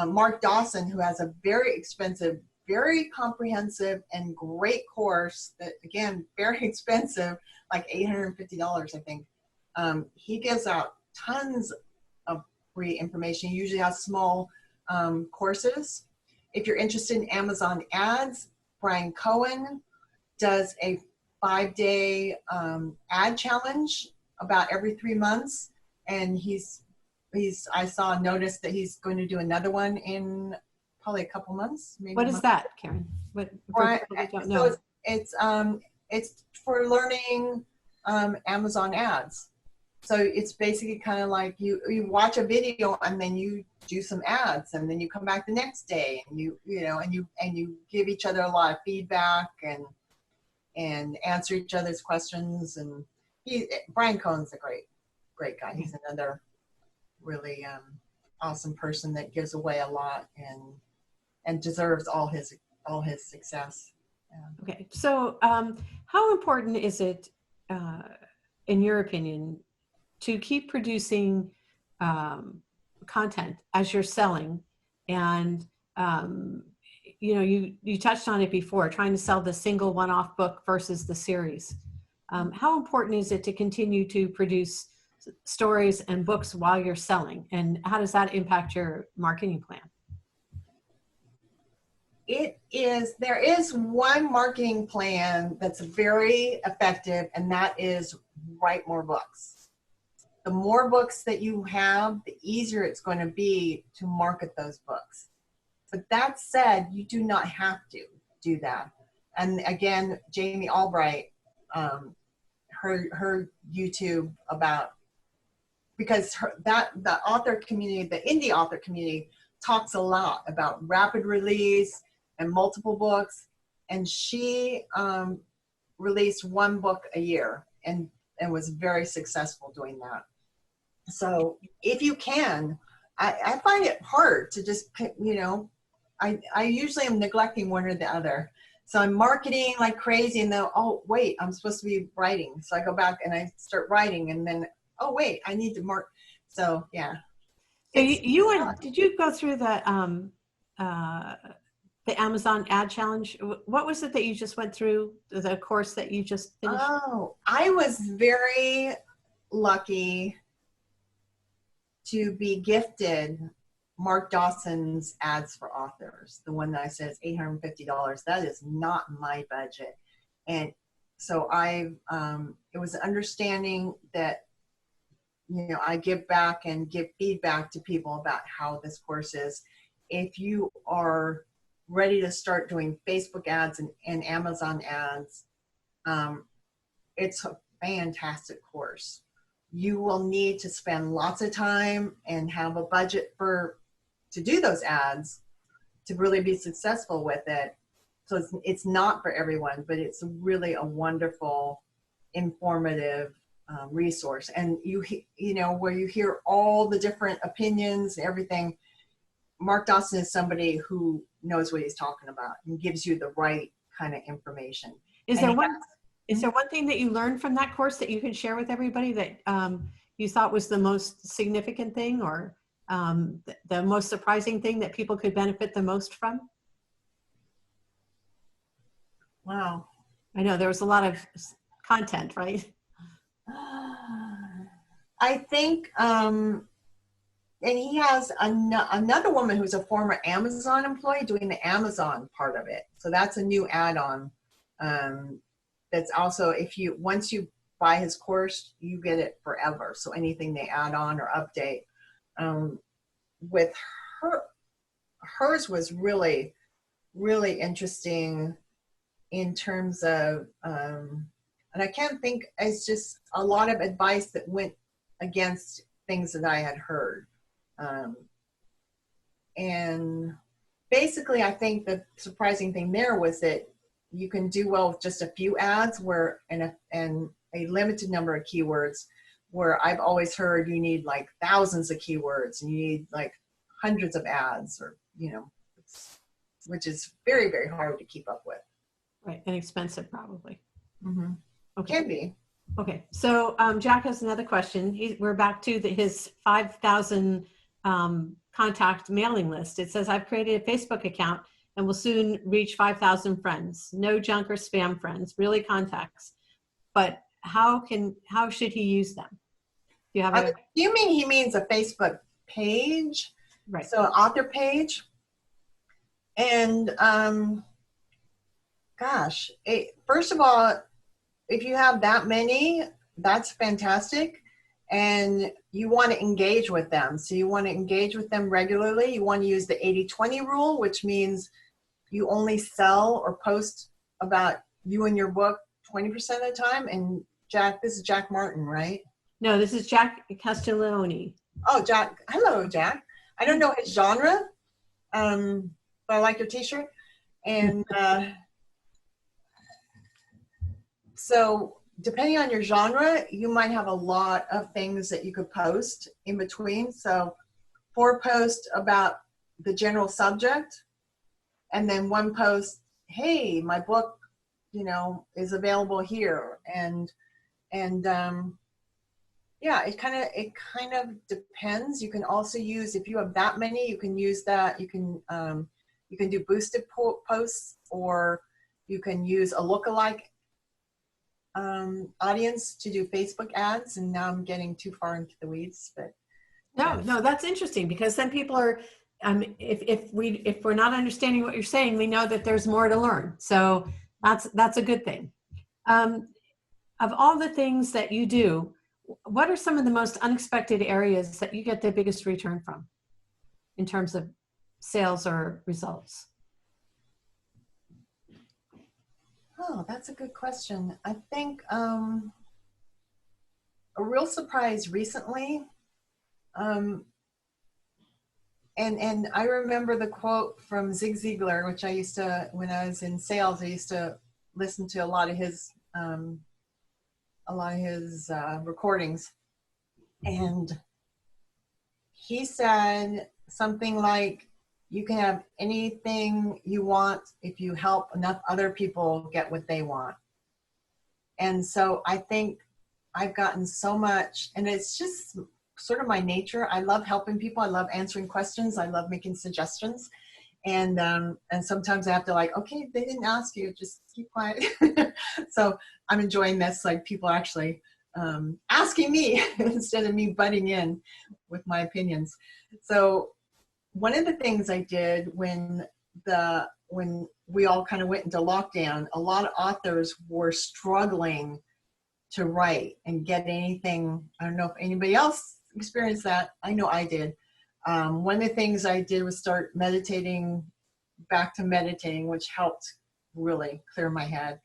S2: Mark Dawson, who has a very expensive, very comprehensive and great course that, again, very expensive, like $850, I think. He gives out tons of free information. He usually has small courses. If you're interested in Amazon ads, Brian Cohen does a 5-day ad challenge about every 3 months, and I saw a notice that he's going to do another one in probably a couple months. Maybe
S1: what is that, Karen? What
S2: Brian,
S1: don't know.
S2: So it's for learning Amazon ads. So it's basically kind of like you watch a video and then you do some ads, and then you come back the next day and you give each other a lot of feedback and answer each other's questions. And Brian Cohen's a great guy. He's another really awesome person that gives away a lot and deserves all his success.
S1: Okay, so how important is it, in your opinion, to keep producing content as you're selling? And you touched on it before, trying to sell the single one-off book versus the series. How important is it to continue to produce stories and books while you're selling, and how does that impact your marketing plan?
S2: There is one marketing plan that's very effective, and that is write more books. The more books that you have, the easier it's going to be to market those books. But that said, you do not have to do that. And again, Jamie Albright, her YouTube because the author community, the indie author community, talks a lot about rapid release and multiple books, and she released one book a year and was very successful doing that. So if you can, I find it hard to just, I usually am neglecting one or the other. So I'm marketing like crazy, and then, oh wait, I'm supposed to be writing. So I go back and I start writing, and then oh wait, I need to mark. So yeah.
S1: So
S2: It's
S1: you went, did you go through uh, the Amazon ad challenge? What was it that you just went through, the course that you just finished?
S2: Oh, I was very lucky to be gifted Mark Dawson's Ads for Authors, the one that I said is $850. That is not my budget. And so it was understanding that, I give back and give feedback to people about how this course is. If you are ready to start doing Facebook ads and Amazon ads, it's a fantastic course. You will need to spend lots of time and have a budget to do those ads to really be successful with it. So it's not for everyone, but it's really a wonderful, informative resource. And where you hear all the different opinions and everything, Mark Dawson is somebody who knows what he's talking about and gives you the right kind of information.
S1: Is there one thing that you learned from that course that you can share with everybody that you thought was the most significant thing, or the most surprising thing that people could benefit the most from?
S2: Wow.
S1: I know there was a lot of content, right?
S2: I think, and he has another woman who's a former Amazon employee doing the Amazon part of it. So that's a new add-on. That's also, once you buy his course, you get it forever. So anything they add on or update. With hers was really, really interesting in terms of, and I can't think, it's just a lot of advice that went against things that I had heard. And basically, I think the surprising thing there was that you can do well with just a few ads and a limited number of keywords, where I've always heard you need like thousands of keywords and you need like hundreds of ads, or, which is very, very hard to keep up with.
S1: Right, and expensive probably.
S2: Mm-hmm.
S1: Okay.
S2: Can be.
S1: Okay, so Jack has another question. We're back to his 5,000 contact mailing list. It says, I've created a Facebook account and will soon reach 5,000 friends. No junk or spam friends, really contacts. But how should he use them? Do you have
S2: I'm assuming he means a Facebook page,
S1: right?
S2: So an author page. And gosh, first of all, if you have that many, that's fantastic. And you want to engage with them. So you want to engage with them regularly. You want to use the 80-20 rule, which means you only sell or post about you and your book 20% of the time. And Jack, this is Jack Martin, right?
S1: No, this is Jack Castiglione.
S2: Oh, Jack. Hello, Jack. I don't know his genre, but I like your t-shirt. And so depending on your genre, you might have a lot of things that you could post in between. So 4 posts about the general subject, and then 1 post, hey, my book, is available here. And yeah, it kind of depends. You can also use, if you have that many, you can use that. You can do boosted posts, or you can use a lookalike audience to do Facebook ads. And now I'm getting too far into the weeds, but
S1: no, that's interesting, because then people are, if we're not understanding what you're saying, we know that there's more to learn. So that's a good thing. Of all the things that you do, what are some of the most unexpected areas that you get the biggest return from in terms of sales or results?
S2: Oh, that's a good question. I think a real surprise recently, and I remember the quote from Zig Ziglar, which when I was in sales, I used to listen to a lot of his recordings, and he said something like, you can have anything you want if you help enough other people get what they want. And so I think I've gotten so much, and it's just sort of my nature. I love helping people. I love answering questions. I love making suggestions. And sometimes I have to like, okay, they didn't ask you, just keep quiet. So I'm enjoying this, like people actually asking me instead of me butting in with my opinions. So one of the things I did when we all kind of went into lockdown, a lot of authors were struggling to write and get anything. I don't know if anybody else experienced that. I know I did. One of the things I did was start back to meditating, which helped really clear my head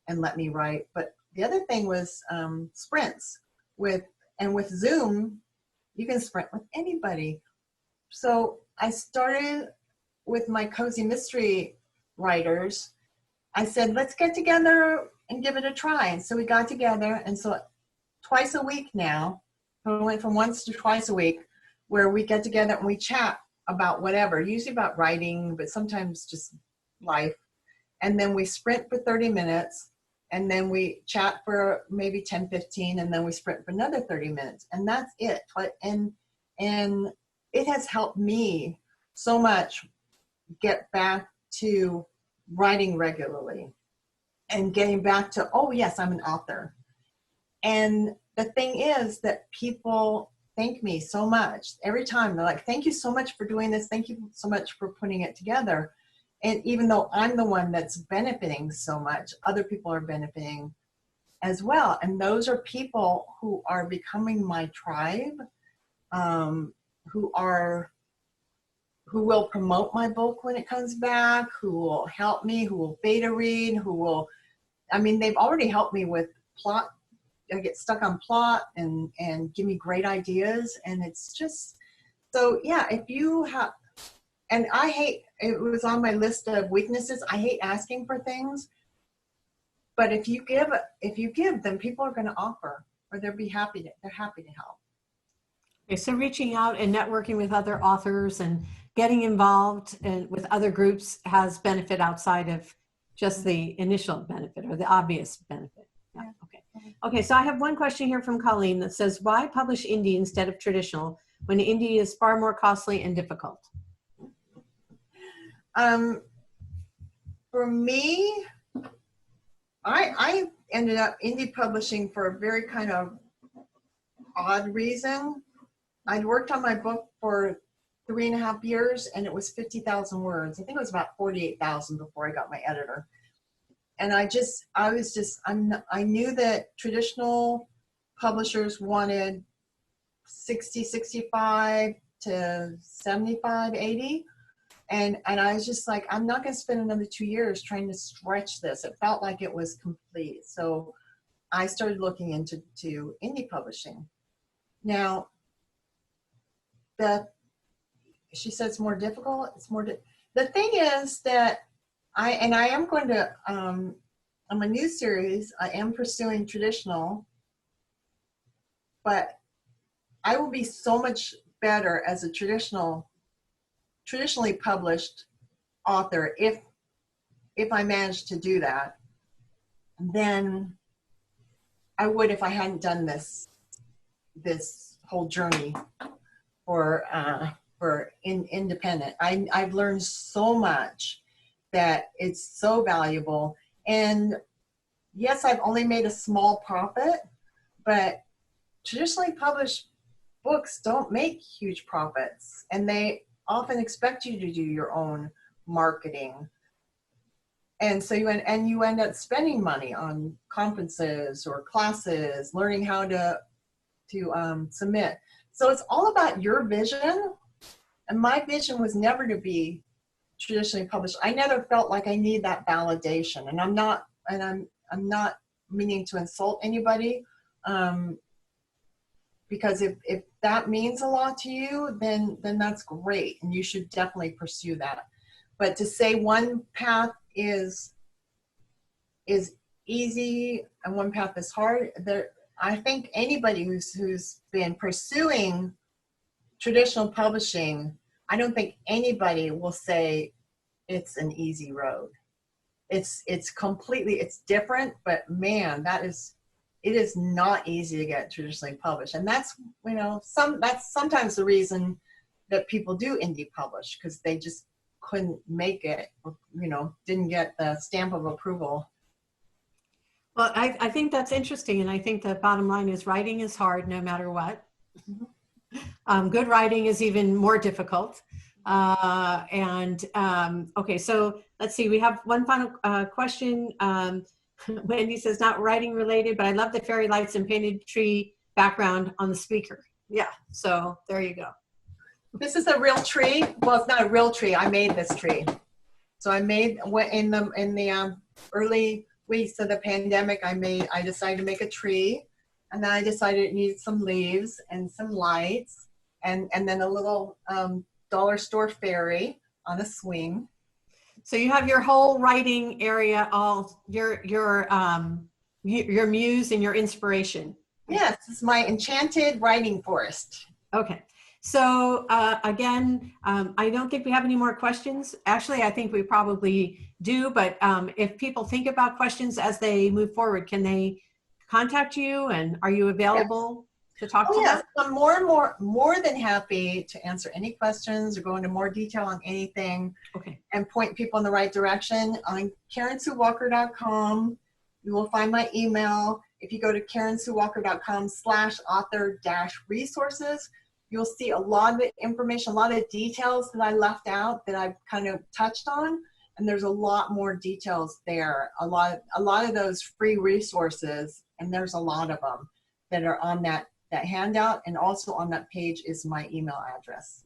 S2: and let me write. But the other thing was sprints with Zoom, you can sprint with anybody. So I started with my cozy mystery writers. I said, let's get together and give it a try. And so we got together, and so twice a week now, we went from once to twice a week, where we get together and we chat about whatever, usually about writing, but sometimes just life. And then we sprint for 30 minutes, and then we chat for maybe 10, 15, and then we sprint for another 30 minutes. And that's it. And it has helped me so much get back to writing regularly and getting back to, oh yes, I'm an author. And the thing is that people thank me so much every time. They're like, thank you so much for doing this. Thank you so much for putting it together. And even though I'm the one that's benefiting so much, other people are benefiting as well. And those are people who are becoming my tribe, who will promote my book when it comes back, who will help me, who will beta read, they've already helped me with plot. I get stuck on plot and give me great ideas. And it's just, so yeah, if you have, and I hate, it was on my list of weaknesses. I hate asking for things, but if you give, then people are going to offer, or they're happy to help.
S1: Okay, so reaching out and networking with other authors and getting involved with other groups has benefit outside of just the initial benefit or the obvious benefit. Yeah. Okay, so I have one question here from Colleen that says, why publish indie instead of traditional when indie is far more costly and difficult?
S2: For me, I ended up indie publishing for a very kind of odd reason. I'd worked on my book for 3.5 years, and it was 50,000 words. I think it was about 48,000 before I got my editor. And I knew that traditional publishers wanted 60, 65 to 75, 80. And I was just like, I'm not going to spend another 2 years trying to stretch this. It felt like it was complete. So I started looking into indie publishing. Now, she said it's more difficult. The thing is that I am going to, on my new series, I am pursuing traditional, but I will be so much better as a traditionally published author if I manage to do that than I would if I hadn't done this whole journey for independent. I've learned so much that it's so valuable. And yes, I've only made a small profit, but traditionally published books don't make huge profits, and they often expect you to do your own marketing. And so you end up spending money on conferences or classes, learning how to submit. So it's all about your vision. And my vision was never to be traditionally published. I never felt like I need that validation. And I'm not meaning to insult anybody. Because if that means a lot to you, then that's great. And you should definitely pursue that. But to say one path is easy and one path is hard, I think anybody who's been pursuing traditional publishing, I don't think anybody will say it's an easy road. It's completely, it's different, but man, that is it is not easy to get traditionally published. And that's, you know, that's sometimes the reason that people do indie publish, because they just couldn't make it, or, you know, didn't get the stamp of approval.
S1: Well, I think that's interesting. And I think the bottom line is writing is hard no matter what. Good writing is even more difficult. Okay, so let's see, we have one final question. Wendy says, not writing related, but I love the fairy lights and painted tree background on the speaker. Yeah, so there you go.
S2: This is a real tree. Well, it's not a real tree. I made this tree. So I made, in the early weeks of the pandemic, I decided to make a tree, and then I decided it needed some leaves and some lights, and then a little dollar store fairy on a swing.
S1: So you have your whole writing area, all your muse and your inspiration.
S2: Yes, it's my enchanted writing forest.
S1: Okay. So again, I don't think we have any more questions. Actually, I think we probably do, but if people think about questions as they move forward, can they contact you, and are you available to talk to them?
S2: Yes, I'm more than happy to answer any questions or go into more detail on anything.
S1: Okay. And
S2: point people in the right direction. On KarenSueWalker.com, you will find my email. If you go to KarenSueWalker.com/author-resources, you'll see a lot of information, a lot of details that I left out that I've kind of touched on. And there's a lot more details there. A lot of those free resources, and there's a lot of them that are on that handout, and also on that page is my email address.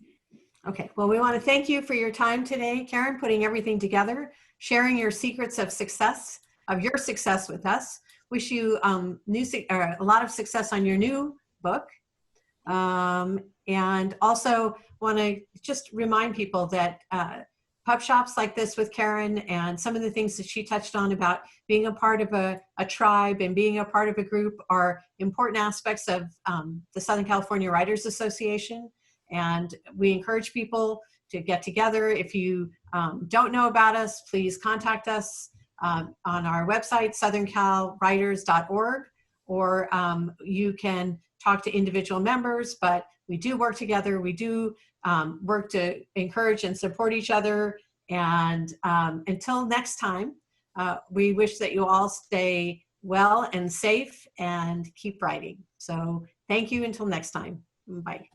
S1: Okay, well, we want to thank you for your time today, Karen, putting everything together, sharing your secrets of success, of your success with us. Wish you a lot of success on your new book. And also want to just remind people that pub shops like this with Karen, and some of the things that she touched on about being a part of a tribe and being a part of a group, are important aspects of the Southern California Writers Association. And we encourage people to get together. If you don't know about us, please contact us on our website, southerncalwriters.org, or you can talk to individual members, but we do work together. We do work to encourage and support each other. And until next time, we wish that you all stay well and safe and keep writing. So thank you until next time. Bye.